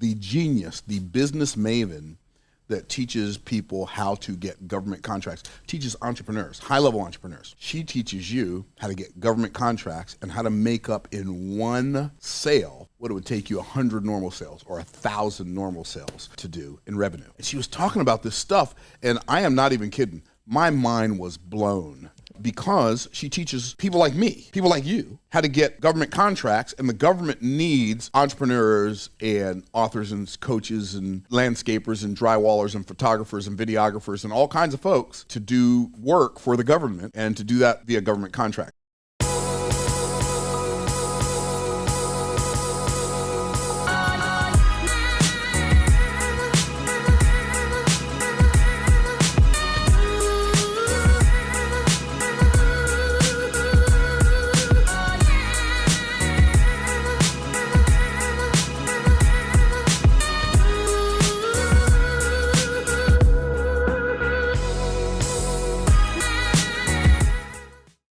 the genius, the business maven that teaches people how to get government contracts, teaches entrepreneurs, high-level entrepreneurs. She teaches you how to get government contracts and how to make up in one sale what it would take you 100 normal sales or 1,000 normal sales to do in revenue. And she was talking about this stuff, and I am not even kidding. My mind was blown, because she teaches people like me, people like you, how to get government contracts, and the government needs entrepreneurs and authors and coaches and landscapers and drywallers and photographers and videographers and all kinds of folks to do work for the government, and to do that via government contract.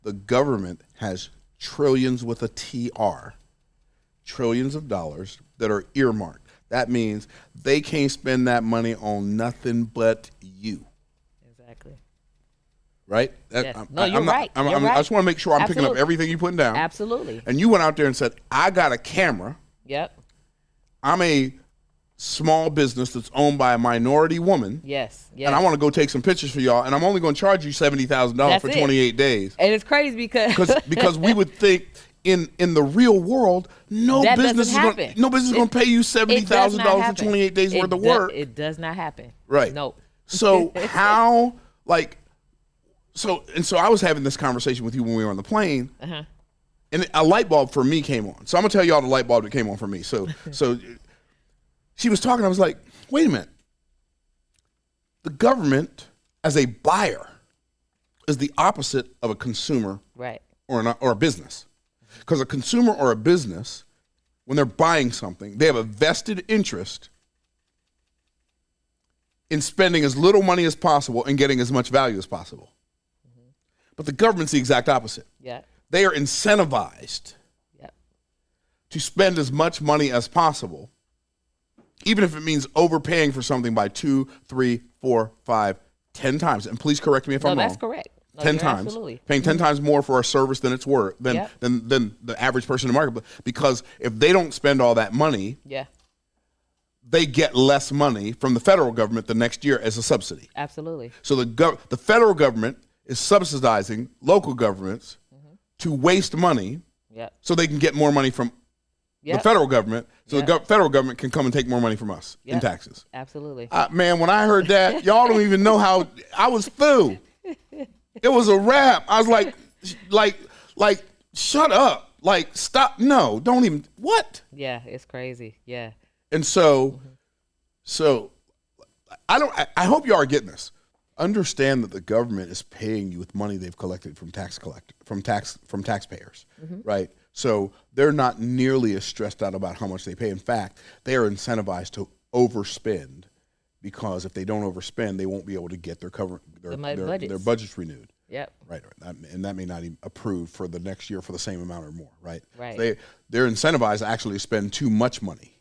The government has trillions with a TR, trillions of dollars that are earmarked. That means they can't spend that money on nothing but you. Exactly. Right? Yes. You're right. I just want to make sure I'm picking up everything you're putting down. Absolutely. And you went out there and said, I got a camera. Yep. I'm a small business that's owned by a minority woman. Yes. And I want to go take some pictures for y'all, and I'm only going to charge you $70,000 for 28 days. And it's crazy because we would think in the real world, no business is going to pay you $70,000 for 28 days worth of work. It does not happen. Right. No. So how, so I was having this conversation with you when we were on the plane, and a light bulb for me came on. So I'm gonna tell y'all the light bulb that came on for me. So she was talking, I was like, wait a minute. The government as a buyer is the opposite of a consumer, right, or a business. Because a consumer or a business, when they're buying something, they have a vested interest in spending as little money as possible and getting as much value as possible. But the government's the exact opposite. Yeah. They are incentivized to spend as much money as possible, even if it means overpaying for something by 2, 3, 4, 5, 10 times. And please correct me if I'm wrong. No, that's correct. 10 times. Absolutely. Paying 10 times more for a service than it's worth, than the average person in the market. Because if they don't spend all that money, they get less money from the federal government the next year as a subsidy. Absolutely. So the federal government is subsidizing local governments to waste money so they can get more money from the federal government, so the federal government can come and take more money from us in taxes. Absolutely. Man, when I heard that, y'all don't even know how I was through. It was a wrap. I was like, shut up. Like, stop. No, don't even. What? Yeah, it's crazy. Yeah. And so I hope you are getting this. Understand that the government is paying you with money they've collected from taxpayers, right? So they're not nearly as stressed out about how much they pay. In fact, they are incentivized to overspend, because if they don't overspend, they won't be able to get their budgets renewed. Yep. Right. And that may not even approve for the next year for the same amount or more, right? Right. So they're incentivized to actually spend too much money,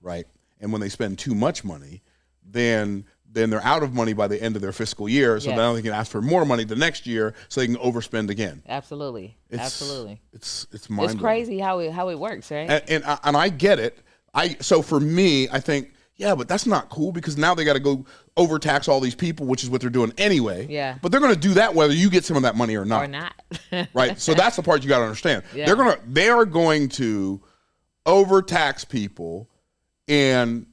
right? And when they spend too much money, then they're out of money by the end of their fiscal year, so now they can ask for more money the next year so they can overspend again. Absolutely. Absolutely. It's mind-blowing. It's crazy how it works, right? And I get it. So for me, I think, but that's not cool, because now they got to go overtax all these people, which is what they're doing anyway. Yeah. But they're going to do that whether you get some of that money or not. Or not. Right? So that's the part you got to understand. Yeah. They are going to overtax people and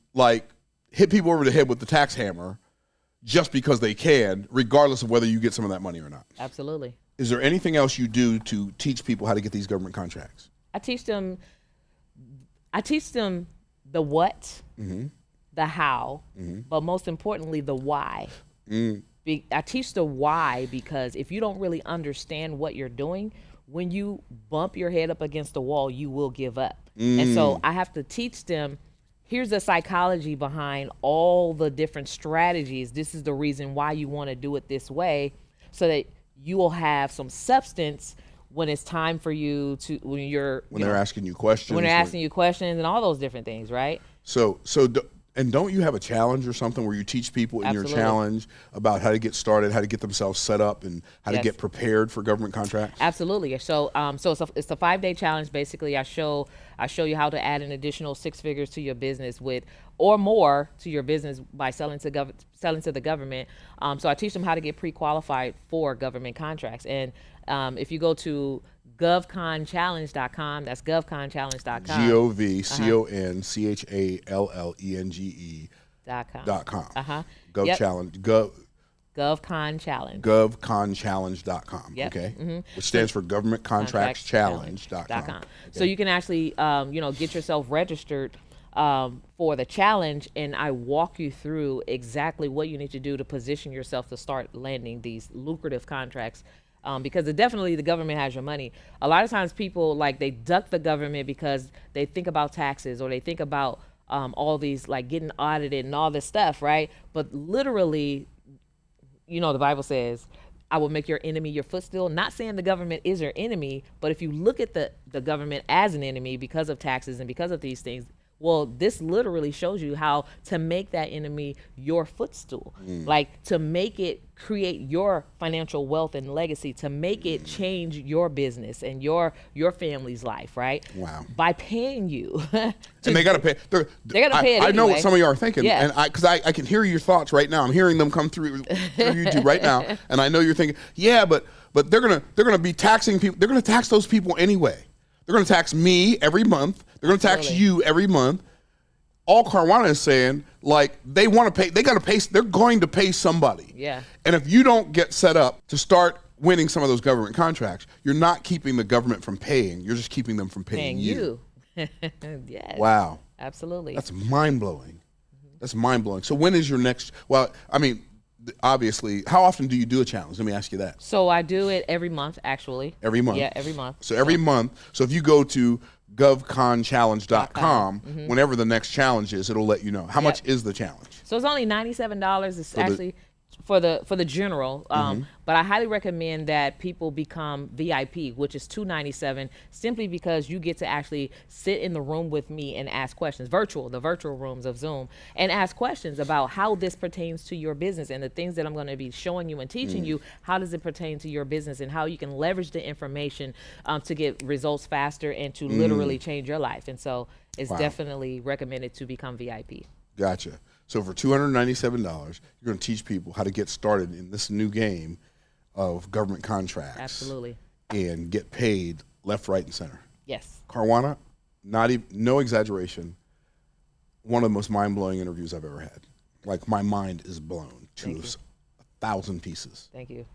hit people over the head with the tax hammer just because they can, regardless of whether you get some of that money or not. Absolutely. Is there anything else you do to teach people how to get these government contracts? I teach them the what, the how, but most importantly, the why. I teach the why, because if you don't really understand what you're doing, when you bump your head up against the wall, you will give up. And so I have to teach them, here's the psychology behind all the different strategies. This is the reason why you want to do it this way, so that you will have some substance when it's time for you to, when they're asking you questions. When they're asking you questions and all those different things, right? And don't you have a challenge or something where you teach people in Absolutely. your challenge about how to get started, how to get themselves set up, and how to Yes. get prepared for government contracts? Absolutely. So, it's a 5-day challenge. Basically, I show you how to add an additional 6 figures to your business or more to your business by selling to the government. So I teach them how to get pre-qualified for government contracts. And if you go to govconchallenge.com, that's govconchallenge.com. govconchallenge.com. Gov Yep. challenge. GovCon Challenge. govconchallenge.com. Yep. Okay. Which stands for Government Contracts Challenge.com. So you can actually, get yourself registered for the challenge, and I walk you through exactly what you need to do to position yourself to start landing these lucrative contracts. Because definitely the government has your money. A lot of times people they duck the government because they think about taxes, or they think about all these getting audited and all this stuff, right? But literally, the Bible says, I will make your enemy your footstool. Not saying the government is your enemy, but if you look at the government as an enemy because of taxes and because of these things, well, this literally shows you how to make that enemy your footstool, to make it create your financial wealth and legacy, to make it change your business and your family's life, right? Wow. By paying you. And they got to pay. They're going to pay it I know anyway. what some of you are thinking, Yeah. and because I can hear your thoughts right now. I'm hearing them come through YouTube right now, and I know you're thinking, yeah, but they're gonna be taxing people. They're gonna tax those people anyway. They're gonna tax me every month. They're gonna tax you every month. All Caruana is saying, they want to pay. They got to pay. They're going to pay somebody. Yeah. And if you don't get set up to start winning some of those government contracts, you're not keeping the government from paying. You're just keeping them from paying you. Yes. Wow. Absolutely. That's mind-blowing. That's mind-blowing. So when is your next, obviously, how often do you do a challenge? Let me ask you that. So I do it every month, actually. Every month? Yeah, every month. So every month. So if you go to govconchallenge.com, whenever the next challenge is, it'll let you know. How much is the challenge? So it's only $97. It's actually for the general, but I highly recommend that people become VIP, which is $297, simply because you get to actually sit in the room with me and ask questions, the virtual rooms of Zoom, and ask questions about how this pertains to your business and the things that I'm going to be showing you and teaching you. How does it pertain to your business, and how you can leverage the information to get results faster and to literally change your life. And so it's definitely recommended to become VIP. Gotcha. So for $297, you're going to teach people how to get started in this new game of government contracts. Absolutely. And get paid left, right, and center. Yes. Caruana, no exaggeration, one of the most mind-blowing interviews I've ever had. My mind is blown to 1,000 pieces. Thank you.